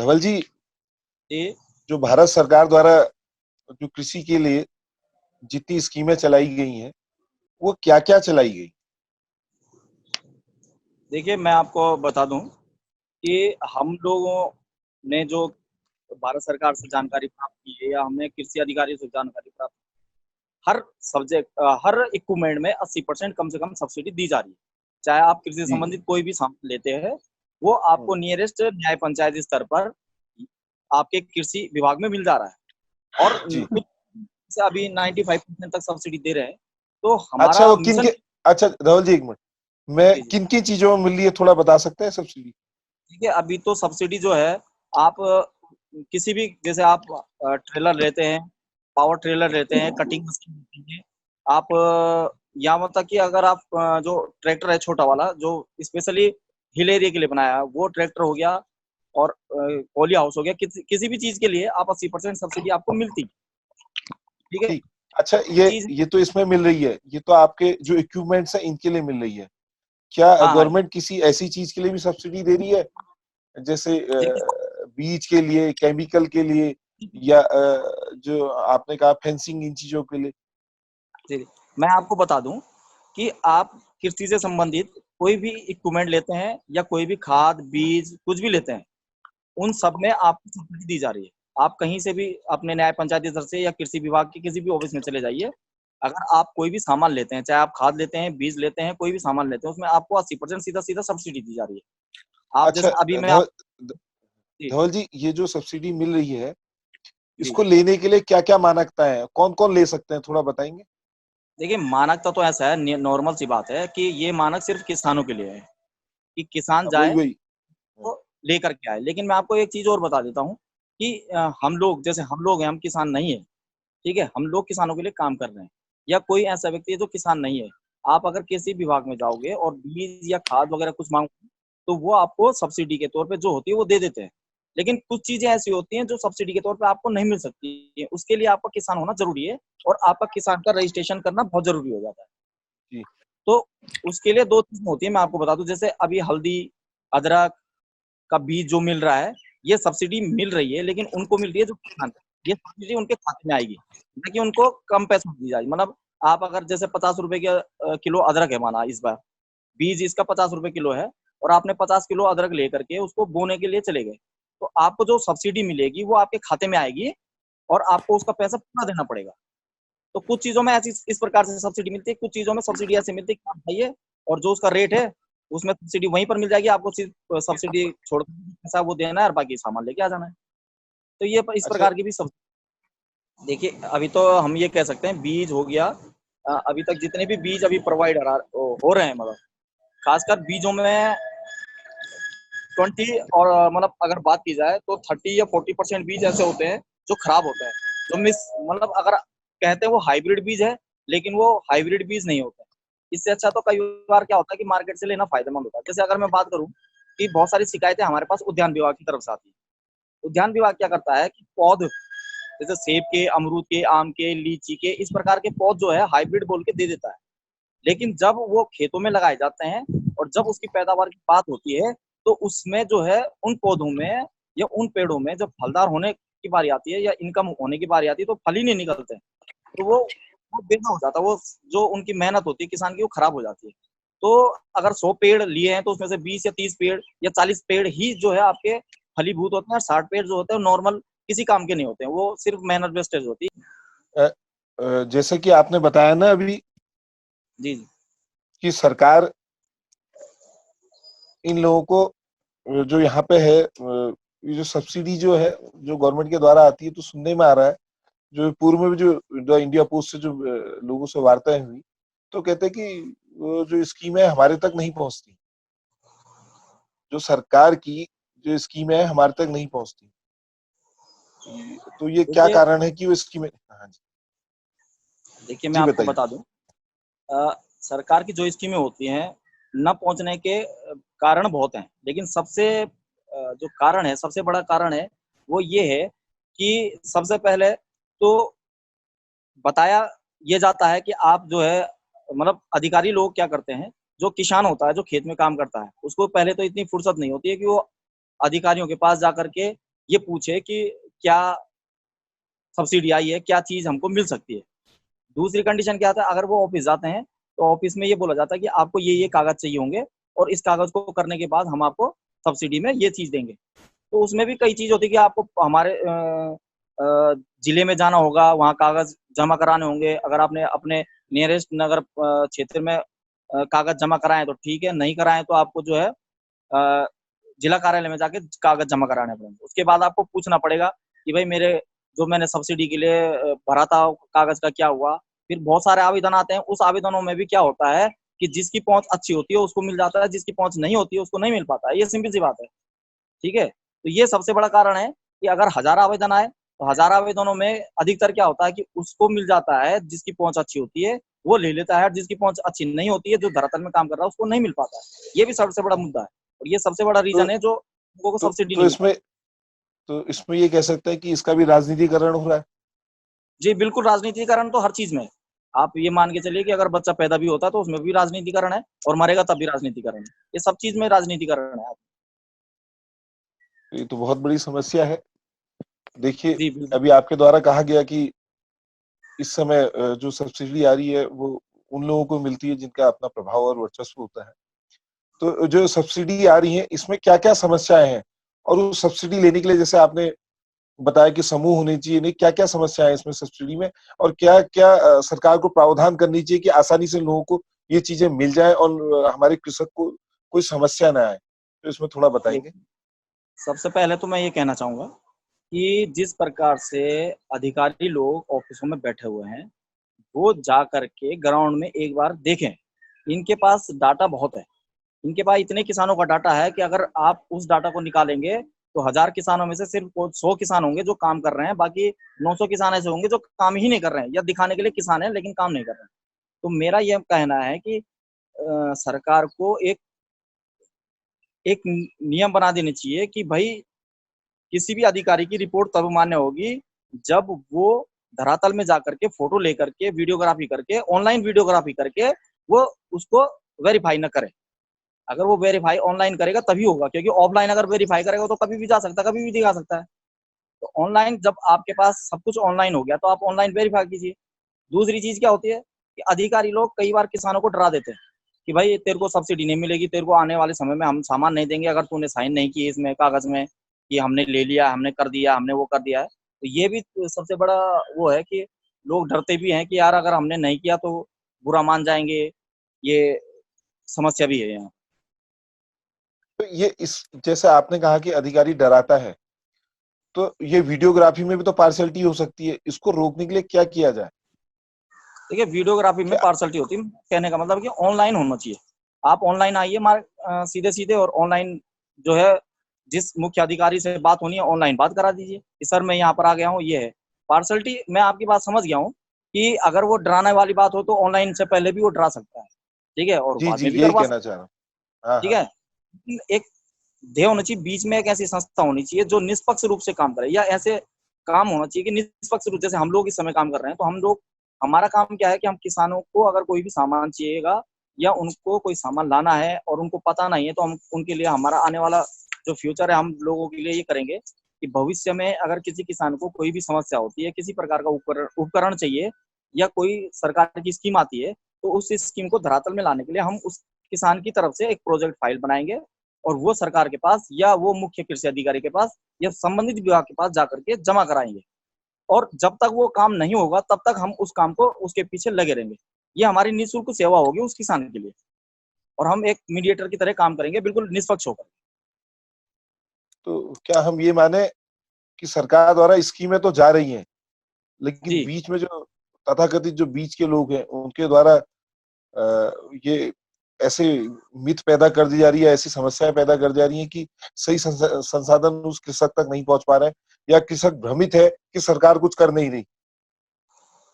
धवल जी, जी जो भारत सरकार द्वारा जो कृषि के लिए जितनी स्कीमें चलाई गई हैं, वो क्या क्या चलाई गई? देखिए, मैं आपको बता दूं कि हम लोगों ने जो भारत सरकार से जानकारी प्राप्त की है या हमने कृषि अधिकारी से जानकारी प्राप्त, हर हर इक्विपमेंट में 80% कम से कम सब्सिडी दी जा रही है। चाहे आप कृषि जी। संबंधित कोई भी सामान लेते हैं, वो हम्म। आपको नियरेस्ट न्याय पंचायत स्तर पर आपके कृषि विभाग में मिल जा रहा है। और जी। कुछ से अभी 95% तक सब्सिडी दे रहे हैं। तो अच्छा, हमारा वो किन मिशन। के? अच्छा धवल जी, एक मिनट, मैं जी जी, किन किन चीजों में मिल रही है थोड़ा बता सकते हैं सब्सिडी? ठीक है। अभी तो सब्सिडी जो है, आप किसी भी, जैसे आप ट्रेलर लेते हैं, पावर ट्रेलर लेते हैं, कटिंग मशीन लेते हैं, आप यहाँ मतलब कि अगर आप जो ट्रैक्टर है छोटा वाला जो स्पेशली हिल एरिया के लिए बनाया है, वो ट्रैक्टर हो गया, और पॉली हाउस हो गया, किसी भी चीज के लिए आप 80% सब्सिडी आपको मिलती है। ठीक है। ठीक। अच्छा, ये चीज। ये तो इसमें मिल रही है, ये तो आपके जो इक्विपमेंट्स हैं इनके लिए मिल रही है। क्या हाँ हाँ। गवर्नमेंट किसी ऐसी चीज के लिए भी सब्सिडी दे रही है, जैसे देखिए, बीज के लिए, केमिकल के लिए, या जो आपने कहा फेंसिंग, इन चीजों के लिए? देखिए, मैं आपको बता दूं कि आप कृषि से संबंधित कोई भी इक्विपमेंट लेते हैं या कोई भी खाद बीज कुछ भी लेते हैं, उन सब में आपको सब्सिडी दी जा रही है। आप कहीं से भी अपने न्याय पंचायत स्तर से या कृषि विभाग के किसी भी ऑफिस में चले जाइए, अगर आप कोई भी सामान लेते हैं, चाहे आप खाद लेते हैं, बीज लेते हैं, कोई भी सामान लेते हैं, उसमें आपको 80% सीधा सीधा सब्सिडी दी जा रही है। आप अच्छा जैसे अभी मैं आप। धवल जी धवल जी, ये जो सब्सिडी मिल रही है, जी। इसको लेने के लिए क्या क्या मानकताएं हैं, कौन कौन ले सकते हैं, थोड़ा बताएंगे? देखिए, मानकता तो ऐसा है, नॉर्मल सी बात है कि ये मानक सिर्फ किसानों के लिए है कि किसान वही जाए वही। तो लेकर के आए। लेकिन मैं आपको एक चीज और बता देता हूँ कि हम लोग, जैसे हम लोग हैं, हम किसान नहीं है। ठीक है, हम लोग किसानों के लिए काम कर रहे हैं, या कोई ऐसा व्यक्ति है जो किसान नहीं है, आप अगर किसी विभाग में जाओगे और बीज या खाद वगैरह कुछ मांगो, तो वो आपको सब्सिडी के तौर पे जो होती है वो दे देते हैं। लेकिन कुछ चीजें ऐसी होती हैं जो सब्सिडी के तौर पे आपको नहीं मिल सकती है, उसके लिए आपका किसान होना जरूरी है, और आपका किसान का रजिस्ट्रेशन करना बहुत जरूरी हो जाता है। जी। तो उसके लिए दो चीजें होती है, मैं आपको बता दूं, जैसे अभी हल्दी, अदरक का बीज जो मिल रहा है, ये सब्सिडी मिल रही है, लेकिन उनको मिल रही है जो किसान है। ये सब्सिडी उनके खाते में आएगी, ना कि उनको कम पैसे में दी जाएगी। मतलब आप अगर जैसे 50 रुपए के किलो अदरक है, माना इस बार बीज इसका 50 रुपए किलो है, और आपने 50 किलो अदरक लेकर के उसको बोने के लिए चले गए, तो आपको जो सब्सिडी मिलेगी वो आपके खाते में आएगी, और आपको उसका पैसा पूरा देना पड़ेगा। तो कुछ चीजों में ऐसी इस प्रकार से सब्सिडी मिलती है, कुछ चीजों में सब्सिडी ऐसे मिलती है कि आप भाइये, और जो उसका रेट है उसमें सब्सिडी वहीं पर मिल जाएगी, आपको सिर्फ सब्सिडी छोड़ पैसा वो देना है और बाकी सामान लेके आ जाना है। तो ये इस अच्छा। प्रकार की भी सब। देखिए, अभी तो हम ये कह सकते हैं बीज हो गया, अभी तक जितने भी बीज अभी प्रोवाइड हो रहे हैं, मतलब खासकर बीजों में 20, और मतलब अगर बात की जाए तो 30 या 40% बीज ऐसे होते हैं जो खराब होते हैं, जो मिस, मतलब अगर कहते हैं वो हाइब्रिड बीज है, लेकिन वो हाइब्रिड बीज नहीं होते। इससे अच्छा तो कई बार क्या होता है कि मार्केट से लेना फायदेमंद होता है। जैसे अगर मैं बात करूं कि बहुत सारी शिकायतें हमारे पास उद्यान विभाग की तरफ से आती है। उद्यान विभाग क्या करता है कि पौध, जैसे सेब के, अमरूद के, आम के, लीची के, इस प्रकार के पौध जो है हाइब्रिड बोल के दे देता है। लेकिन जब वो खेतों में लगाए जाते हैं और जब उसकी पैदावार की बात होती है, तो उसमें जो है उन पौधों में या उन पेड़ों में जब फलदार होने की बारी आती है या इनकम होने की बारी आती है, तो फल ही नहीं निकलते हैं। तो वो बेकार हो जाता है, वो जो उनकी मेहनत होती है किसान की वो खराब हो जाती है। तो अगर 100 पेड़ लिए हैं तो उसमें से 20 या 30 पेड़ या 40 पेड़ ही जो है आपके फलीभूत होते हैं, और 60 पेड़ जो होते हैं नॉर्मल किसी काम के नहीं होते हैं, वो सिर्फ मेहनत वेस्टेज होती है। जैसे कि आपने बताया ना अभी जी जी कि सरकार इन लोगों को जो यहाँ पे है, ये जो सब्सिडी जो है जो गवर्नमेंट के द्वारा आती है, तो सुनने में आ रहा है, जो पूर्व में भी जो इंडिया पोस्ट से जो लोगों से वार्ताएं हुई, तो कहते हैं कि वो जो स्कीम है हमारे तक नहीं पहुंचती, जो सरकार की जो स्कीम है हमारे तक नहीं पहुंचती। तो ये क्या देखिए कारण है कि वो स्कीमें? हाँ जी। देखिए मैं जी आपको बताइए। बता दूं, सरकार की जो स्कीमें होती हैं, न पहुंचने के कारण बहुत हैं, लेकिन सबसे जो कारण है, सबसे बड़ा कारण है, वो ये है कि सबसे पहले तो बताया ये जाता है कि आप जो है, मतलब अधिकारी लोग क्या करते हैं, जो किसान होता है, जो खेत में काम करता है, उसको पहले तो इतनी फुर्सत नहीं होती है कि वो अधिकारियों के पास जा करके ये पूछे कि क्या सब्सिडी आई है, क्या चीज हमको मिल सकती है। दूसरी कंडीशन क्या आता है, अगर वो ऑफिस जाते हैं तो ऑफिस में ये बोला जाता है कि आपको ये कागज चाहिए होंगे और इस कागज को करने के बाद हम आपको सब्सिडी में ये चीज देंगे। तो उसमें भी कई चीज होती है कि आपको हमारे जिले में जाना होगा, वहाँ कागज जमा कराने होंगे। अगर आपने अपने नियरेस्ट नगर क्षेत्र में कागज जमा कराए तो ठीक है, नहीं कराए तो आपको जो है जिला कार्यालय में जाके कागज जमा कराने पड़ेंगे। उसके बाद आपको पूछना पड़ेगा कि भाई मेरे जो मैंने सब्सिडी के लिए भरा था कागज का क्या हुआ। फिर बहुत सारे आवेदन आते हैं, उस आवेदनों में भी क्या होता है कि जिसकी पहुंच अच्छी होती है उसको मिल जाता है, जिसकी पहुंच नहीं होती है उसको नहीं मिल पाता है। ये सिंपल सी बात है। ठीक है, तो ये सबसे बड़ा कारण है कि अगर 1000 आवेदन आए तो 1000 आवेदनों में अधिकतर क्या होता है कि उसको मिल जाता है जिसकी पहुंच अच्छी होती है, वो ले लेता है। जिसकी पहुंच अच्छी नहीं होती है, जो धरातल में काम कर रहा है, उसको नहीं मिल पाता है। ये भी सबसे बड़ा मुद्दा है और ये सबसे बड़ा तो रीजन है जो लोगों को तो सब्सिडी तो नहीं मिल इसमें पाती। तो इसमें ये कह सकते हैं कि इसका भी राजनीतिकरण हो रहा है। जी बिल्कुल, राजनीतिकरण तो हर चीज में है। आप ये मान के चलिए कि अगर बच्चा पैदा भी होता है तो उसमें भी राजनीतिकरण है और मरेगा तब भी राजनीतिकरण है। ये सब चीज में राजनीतिकरण है। ये तो बहुत बड़ी समस्या है। देखिए, जी बिल्कुल। अभी आपके द्वारा कहा गया कि इस समय जो सब्सिडी आ रही है वो उन लोगों को मिलती है जिनका अपना प्रभाव और वर्चस्व होता है। तो जो सब्सिडी आ रही है इसमें क्या-क्या समस्याएं हैं? और उस सब्सिडी लेने के लिए जैसे आपने बताया कि समूह होने चाहिए, नहीं क्या-क्या समस्याएं हैं इसमें सब्सिडी में और क्या-क्या सरकार को प्रावधान करनी चाहिए कि आसानी से लोगों को ये चीजें मिल जाए और हमारे कृषक को कोई समस्या ना आए? तो इसमें थोड़ा बताएंगे? देखिए, सबसे पहले तो मैं ये कहना चाहूंगा कि जिस प्रकार से अधिकारी लोग ऑफिसों में बैठे हुए हैं, वो जा करके ग्राउंड में एक बार देखें। इनके पास डाटा बहुत है। इनके पास इतने किसानों का डाटा है कि अगर आप उस डाटा को निकालेंगे तो 1000 किसानों में से सिर्फ 100 किसान होंगे जो काम कर रहे हैं, बाकी 900 किसान ऐसे होंगे जो काम ही नहीं कर रहे हैं या दिखाने के लिए किसान है लेकिन काम नहीं कर रहे हैं। तो मेरा यह कहना है कि सरकार को एक एक नियम बना देनी चाहिए कि भाई किसी भी अधिकारी की रिपोर्ट तब मान्य होगी जब वो धरातल में जाकर के फोटो लेकर के वीडियोग्राफी करके ऑनलाइन वीडियोग्राफी करके वो उसको वेरीफाई न करे। अगर वो वेरीफाई ऑनलाइन करेगा तभी होगा, क्योंकि ऑफलाइन अगर वेरीफाई करेगा तो कभी भी जा सकता है, कभी भी दिखा सकता है। तो ऑनलाइन जब आपके पास सब कुछ ऑनलाइन हो गया तो आप ऑनलाइन वेरीफाई कीजिए। दूसरी चीज क्या होती है कि अधिकारी लोग कई बार किसानों को डरा देते हैं कि भाई तेरे को सब्सिडी नहीं मिलेगी, तेरे को आने वाले समय में हम सामान नहीं देंगे अगर तूने साइन नहीं किए इसमें कागज में कि हमने ले लिया, हमने कर दिया, हमने वो कर दिया है। तो ये भी सबसे बड़ा वो है कि लोग डरते भी हैं कि यार अगर हमने नहीं किया तो बुरा मान जाएंगे। ये समस्या भी है यहाँ। तो ये इस जैसे आपने कहा कि अधिकारी डराता है, तो ये वीडियोग्राफी में भी तो पार्शियलिटी हो सकती है। इसको रोकने के लिए क्या किया जाए? देखिए, वीडियोग्राफी में क्या पार्शलिटी होती है, कहने का मतलब कि ऑनलाइन होना चाहिए। आप ऑनलाइन आइए सीधे सीधे और ऑनलाइन जो है जिस मुख्य अधिकारी से बात होनी है ऑनलाइन बात करा दीजिए कि सर मैं यहाँ पर आ गया हूँ, ये है पार्शलिटी। मैं आपकी बात समझ गया हूँ कि अगर वो डराने वाली बात हो तो ऑनलाइन से पहले भी वो डरा सकता है, ठीक है, और जी, बाद जी, में भी यही करवा कहना सकता चाह रहा हूँ। हाँ, है, ठीक हाँ। है। लेकिन एक ध्येय होना चाहिए, बीच में एक ऐसी संस्था होनी चाहिए जो निष्पक्ष रूप से काम करे, या ऐसे काम होना चाहिए कि निष्पक्ष रूप, जैसे हम लोग इस समय काम कर रहे हैं तो हम लोग, हमारा काम क्या है कि हम किसानों को अगर कोई भी सामान चाहिएगा या उनको कोई सामान लाना है और उनको पता नहीं है तो हम उनके लिए, हमारा आने वाला जो फ्यूचर है हम लोगों के लिए ये करेंगे कि भविष्य में अगर किसी किसान को कोई भी समस्या होती है, किसी प्रकार का उपकरण उपकरण चाहिए या कोई सरकार की स्कीम आती है, तो उस स्कीम को धरातल में लाने के लिए हम उस किसान की तरफ से एक प्रोजेक्ट फाइल बनाएंगे और वो सरकार के पास या वो मुख्य कृषि अधिकारी के पास या संबंधित विभाग के पास जाकर के जमा कराएंगे। और जब तक वो काम नहीं होगा तब तक हम उस काम को उसके पीछे लगे रहेंगे। ये हमारी निःशुल्क सेवा होगी उस किसान के लिए और हम एक मीडिएटर की तरह काम करेंगे बिल्कुल निष्पक्ष होकर। तो क्या हम ये माने कि सरकार द्वारा स्कीमें तो जा रही हैं, लेकिन जी बीच में जो तथाकथित जो बीच के लोग हैं, उनके द्वारा ये ऐसे मिथ पैदा कर दी जा रही है, ऐसी समस्याएँ पैदा कर दी जा रही हैं कि सही संसाधन उस कृषक तक नहीं पहुँच पा रहे हैं या कृषक भ्रमित है कि सरकार कुछ कर नहीं रही।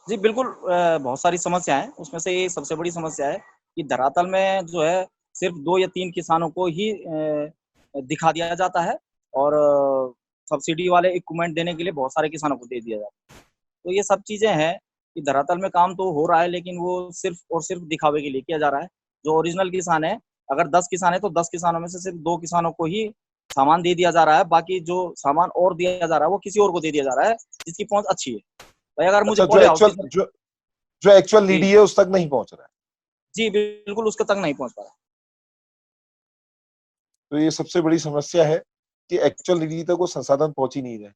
जी बिल्कुल, बहुत सारी समस्या है, उसमें से ये सबसे बड़ी समस्या है कि धरातल में जो है सिर्फ 2 या 3 किसानों को ही दिखा दिया जाता है और सब्सिडी वाले इक्विपमेंट देने के लिए बहुत सारे किसानों को दे दिया जाता है। तो ये सब चीजें हैं कि धरातल में काम तो हो रहा है लेकिन वो सिर्फ और सिर्फ दिखावे के लिए किया जा रहा है। जो ओरिजिनल किसान है, अगर 10 किसान है तो 10 किसानों में से सिर्फ 2 किसानों को ही सामान दे दिया जा रहा है, बाकी जो सामान और दिया जा रहा है वो किसी और को दे दिया जा रहा है जिसकी पहुंच अच्छी है। भाई अगर मुझे अच्छा, पॉली हाउस की जो एक्चुअल जी नीडी है उस तक नहीं पहुंच रहा है। जी बिल्कुल उसके तक नहीं पहुंच पा रहा। तो ये सबसे बड़ी समस्या है कि एक्चुअल नीडी तक वो संसाधन पहुंच ही नहीं रहे।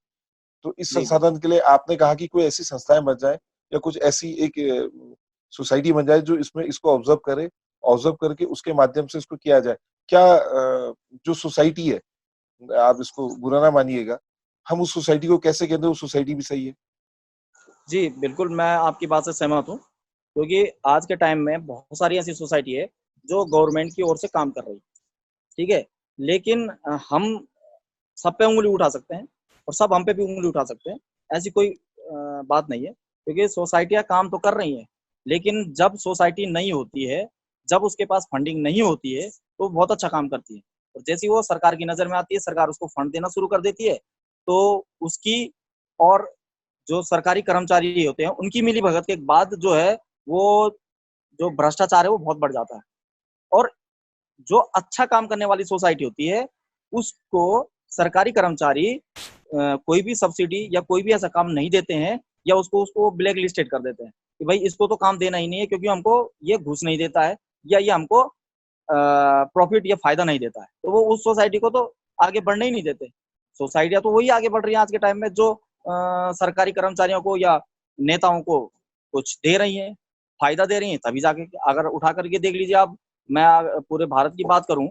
तो इस जी संसाधन के लिए आपने कहा कि कोई ऐसी संस्थाएं बन जाए या कुछ ऐसी एक सोसाइटी बन जाए जो इसमें इसको ऑब्जर्व करे, ऑब्जर्व करके उसके माध्यम से इसको किया जाए। क्या जो सोसाइटी है, आप इसको बुरा ना मानिएगा, हम उस सोसाइटी को कैसे कहते हैं वो सोसाइटी भी सही है? जी बिल्कुल, मैं आपकी बात से सहमत हूँ, क्योंकि आज के टाइम में बहुत सारी ऐसी सोसाइटी है जो गवर्नमेंट की ओर से काम कर रही है, ठीक है, लेकिन हम सब पे उंगली उठा सकते हैं और सब हम पे भी उंगली उठा सकते हैं, ऐसी कोई बात नहीं है, क्योंकि सोसाइटियाँ काम तो कर रही हैं, लेकिन जब सोसाइटी नहीं होती है, जब उसके पास फंडिंग नहीं होती है, तो बहुत अच्छा काम करती है, और जैसे ही वो सरकार की नज़र में आती है, सरकार उसको फंड देना शुरू कर देती है, तो उसकी और जो सरकारी कर्मचारी होते हैं, उनकी मिली-भगत के बाद जो है, वो जो भ्रष्टाचार है, वो बहुत बढ़ जाता है, और जो अच्छा काम करने वाली सोसाइटी होती है, उसको सरकारी कर्मचारी कोई भी सब्सिडी या कोई भी ऐसा काम नहीं देते हैं, या उसको उसको ब्लैक लिस्टेड कर देते हैं कि भाई इसको तो काम देना ही नहीं है, क्योंकि हमको ये घूस नहीं देता है, या ये हमको प्रॉफिट या फायदा नहीं देता है, तो वो उस सोसाइटी को तो आगे बढ़ने ही नहीं देते। सोसाइटियाँ तो वही आगे बढ़ रही हैं आज के टाइम में जो सरकारी कर्मचारियों को या नेताओं को कुछ दे रही हैं, फायदा दे रही हैं, तभी जाके अगर उठा करके देख लीजिए आप, मैं पूरे भारत की बात करूँ,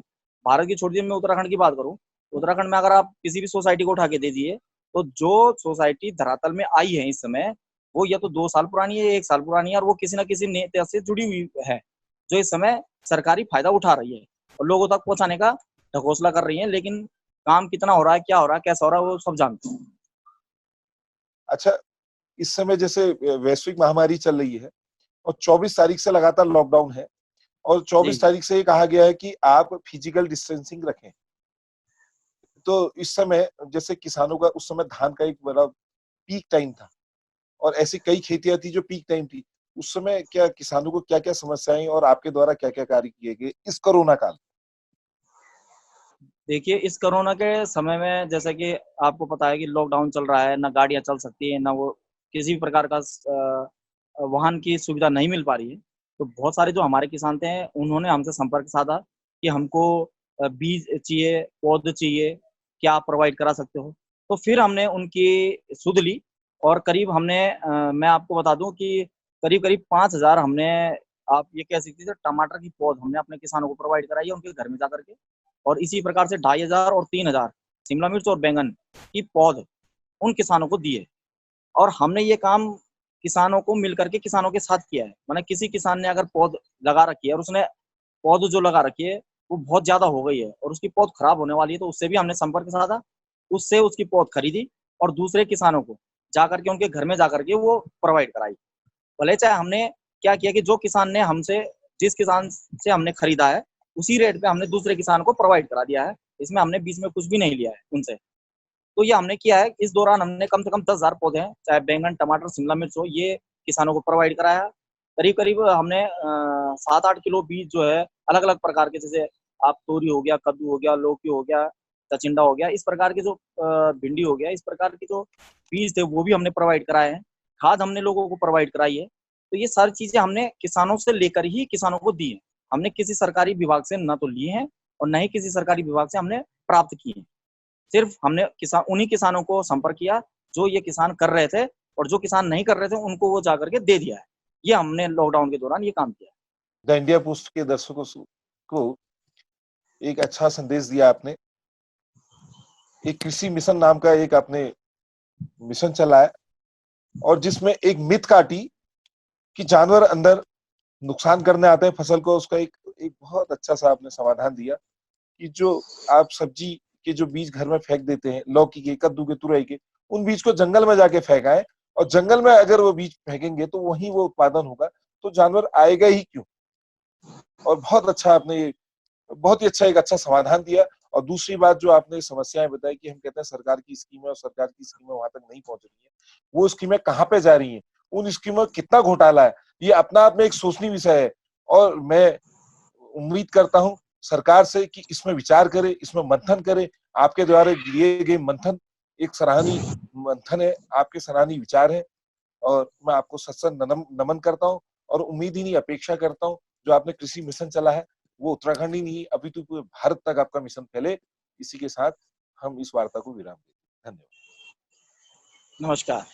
भारत की छोड़ दीजिए, मैं उत्तराखंड की बात करूँ, उत्तराखंड में अगर आप किसी भी सोसाइटी को उठा के दे दिए, तो जो सोसाइटी धरातल में आई है इस समय, वो या तो 2 साल पुरानी है या 1 साल पुरानी है, और वो किसी न किसी नेता से जुड़ी हुई है, जो इस समय सरकारी फायदा उठा रही है और लोगों तक पहुँचाने का ढकोसला कर रही है, लेकिन काम कितना हो रहा है, क्या हो रहा है, कैसा हो रहा है, वो सब जानते हैं। अच्छा, इस समय जैसे वैश्विक महामारी चल रही है और 24 तारीख से लगातार लॉकडाउन है और जी, 24 तारीख से ये कहा गया है कि आप फिजिकल डिस्टेंसिंग रखें। तो इस समय जैसे किसानों का उस समय धान का एक बड़ा पीक टाइम था और ऐसी कई खेतियां थी जो पीक टाइम थी। उस समय क्या किसानों को क्या-क्या समस्याएं और आपके द्वारा क्या-क्या कार्य किए गए इस कोरोना काल? देखिए इस कोरोना के समय में जैसा कि आपको पता है कि लॉकडाउन चल रहा है, ना गाड़ियाँ चल सकती हैं, ना वो किसी भी प्रकार का वाहन की सुविधा नहीं मिल पा रही है। तो बहुत सारे जो हमारे किसान थे, उन्होंने हमसे संपर्क साधा कि हमको बीज चाहिए, पौधे चाहिए, क्या आप प्रोवाइड करा सकते हो? तो फिर हमने उनकी सुध ली और करीब हमने मैं आपको बता दूँ कि करीब-करीब 5,000 हमने, आप ये कह सकती हैं टमाटर की पौध हमने अपने किसानों को प्रोवाइड कराई है उनके घर में जाकर के। और इसी प्रकार से 2,500 और 3,000 शिमला मिर्च और बैंगन की पौध उन किसानों को दिए, और हमने ये काम किसानों को मिल करके किसानों के साथ किया है। माने किसी किसान ने अगर पौध लगा रखी है और उसने पौध जो लगा रखी है, वो बहुत ज़्यादा हो गई है और उसकी पौध खराब होने वाली है, तो उससे भी हमने संपर्क साधा, उससे उसकी पौध खरीदी और दूसरे किसानों को जाकर के उनके घर में जाकर के वो प्रोवाइड कराई। भले चाहे हमने क्या किया कि जो किसान ने हमसे जिस किसान से हमने खरीदा है, उसी रेट पे हमने दूसरे किसान को प्रोवाइड करा दिया है। इसमें हमने बीच में कुछ भी नहीं लिया है उनसे। तो ये हमने किया है, इस दौरान हमने कम से कम 10,000 पौधे हैं, चाहे बैंगन, टमाटर, शिमला मिर्च हो, ये किसानों को प्रोवाइड कराया है। करीब-करीब हमने 7-8 किलो बीज जो है, अलग-अलग प्रकार के, जैसे आप तोरी हो गया, कद्दू हो गया, लौकी हो गया, चिचिंडा हो गया, इस प्रकार के जो भिंडी हो गया, इस प्रकार के जो बीज थे, वो भी हमने प्रोवाइड कराए हैं। खाद हमने लोगों को प्रोवाइड कराई है। तो ये सारी चीज़ें हमने किसानों से लेकर ही किसानों को दी हैं। हमने किसी सरकारी विभाग से ना तो ली हैं और ना ही किसी सरकारी विभाग से हमने प्राप्त की हैं। सिर्फ हमने उन्हीं किसानों को संपर्क किया जो ये किसान कर रहे थे, और जो किसान नहीं कर रहे थे उनको वो जाकर के दे दिया है। ये हमने लॉकडाउन के दौरान ये काम किया है। द इंडिया पोस्ट के दर्शकों को एक अच्छा संदेश दिया आपने। एक कृषि मिशन नाम का एक आपने मिशन चलाया और जिसमें एक मिथ काटी कि जानवर अंदर नुकसान करने आते हैं फसल को, उसका एक एक बहुत अच्छा सा आपने समाधान दिया कि जो आप सब्जी के जो बीज घर में फेंक देते हैं, लौकी के, कद्दू के, तुरई के, उन बीज को जंगल में जाके फेंकाएं और जंगल में अगर वो बीज फेंकेंगे तो वहीं वो उत्पादन होगा, तो जानवर आएगा ही क्यों। और बहुत अच्छा आपने बहुत ही अच्छा एक अच्छा समाधान दिया। और दूसरी बात जो आपने समस्याएं बताई कि हम कहते हैं सरकार की स्कीमें और सरकार की स्कीमें वहां तक नहीं पहुंच रही है, वो स्कीमें कहाँ पे जा रही हैं, उन स्कीमों में कितना घोटाला है, ये अपना आप में एक सोचनीय विषय है। और मैं उम्मीद करता हूं सरकार से कि इसमें विचार करे, इसमें मंथन करे आपके द्वारा दिए गए मंथन एक सराहनीय मंथन है, आपके सराहनीय विचार है, और मैं आपको सत्संग नमन करता हूँ और उम्मीद ही नहीं, अपेक्षा करता हूँ जो आपने कृषि मिशन चला है वो उत्तराखंड ही नहीं अभी तो पूरे भारत तक आपका मिशन फैले। इसी के साथ हम इस वार्ता को विराम देते हैं। धन्यवाद। नमस्कार।